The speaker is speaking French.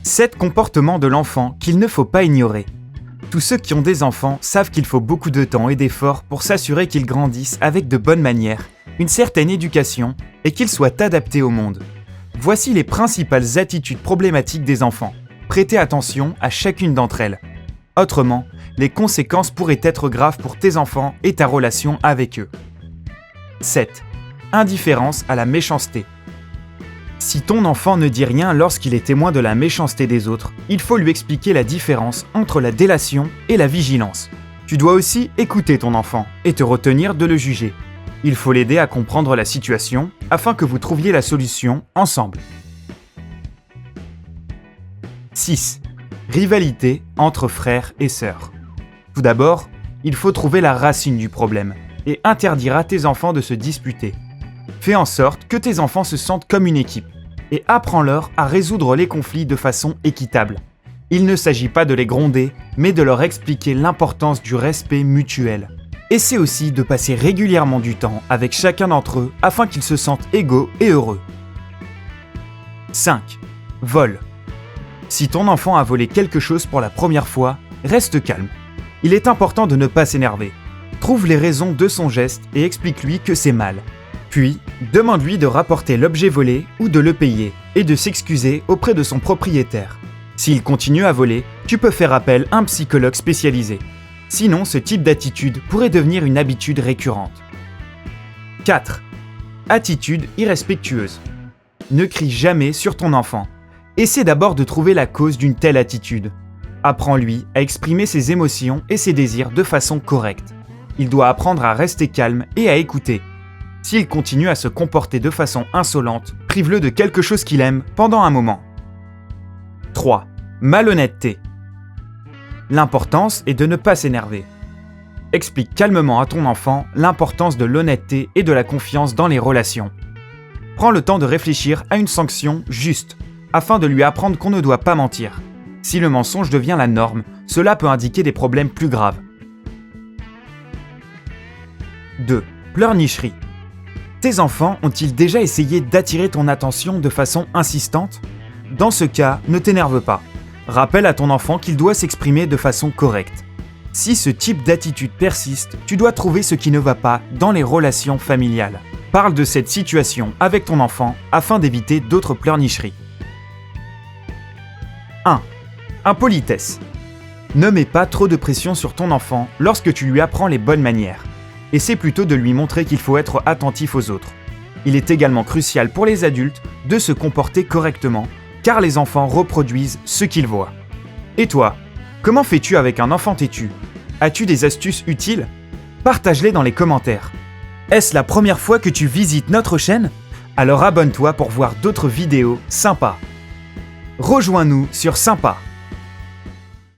7 comportements de l'enfant qu'il ne faut pas ignorer. Tous ceux qui ont des enfants savent qu'il faut beaucoup de temps et d'efforts pour s'assurer qu'ils grandissent avec de bonnes manières, une certaine éducation et qu'ils soient adaptés au monde. Voici les principales attitudes problématiques des enfants. Prêtez attention à chacune d'entre elles. Autrement, les conséquences pourraient être graves pour tes enfants et ta relation avec eux. 7. Indifférence à la méchanceté. Si ton enfant ne dit rien lorsqu'il est témoin de la méchanceté des autres, il faut lui expliquer la différence entre la délation et la vigilance. Tu dois aussi écouter ton enfant et te retenir de le juger. Il faut l'aider à comprendre la situation afin que vous trouviez la solution ensemble. 6. Rivalité entre frères et sœurs. Tout d'abord, il faut trouver la racine du problème et interdire à tes enfants de se disputer. Fais en sorte que tes enfants se sentent comme une équipe et apprends-leur à résoudre les conflits de façon équitable. Il ne s'agit pas de les gronder, mais de leur expliquer l'importance du respect mutuel. Essaie aussi de passer régulièrement du temps avec chacun d'entre eux afin qu'ils se sentent égaux et heureux. 5. Vol. Si ton enfant a volé quelque chose pour la première fois, reste calme. Il est important de ne pas s'énerver. Trouve les raisons de son geste et explique-lui que c'est mal. Puis, demande-lui de rapporter l'objet volé ou de le payer et de s'excuser auprès de son propriétaire. S'il continue à voler, tu peux faire appel à un psychologue spécialisé. Sinon, ce type d'attitude pourrait devenir une habitude récurrente. 4. Attitude irrespectueuse. Ne crie jamais sur ton enfant. Essaie d'abord de trouver la cause d'une telle attitude. Apprends-lui à exprimer ses émotions et ses désirs de façon correcte. Il doit apprendre à rester calme et à écouter. S'il continue à se comporter de façon insolente, prive-le de quelque chose qu'il aime pendant un moment. 3. Malhonnêteté. L'importance est de ne pas s'énerver. Explique calmement à ton enfant l'importance de l'honnêteté et de la confiance dans les relations. Prends le temps de réfléchir à une sanction juste, afin de lui apprendre qu'on ne doit pas mentir. Si le mensonge devient la norme, cela peut indiquer des problèmes plus graves. 2. Pleurnicherie. Tes enfants ont-ils déjà essayé d'attirer ton attention de façon insistante ? Dans ce cas, ne t'énerve pas. Rappelle à ton enfant qu'il doit s'exprimer de façon correcte. Si ce type d'attitude persiste, tu dois trouver ce qui ne va pas dans les relations familiales. Parle de cette situation avec ton enfant afin d'éviter d'autres pleurnicheries. 1. Impolitesse. Ne mets pas trop de pression sur ton enfant lorsque tu lui apprends les bonnes manières. Essaie plutôt de lui montrer qu'il faut être attentif aux autres. Il est également crucial pour les adultes de se comporter correctement, car les enfants reproduisent ce qu'ils voient. Et toi, comment fais-tu avec un enfant têtu ? As-tu des astuces utiles ? Partage-les dans les commentaires. Est-ce la première fois que tu visites notre chaîne ? Alors abonne-toi pour voir d'autres vidéos sympas. Rejoins-nous sur Sympa.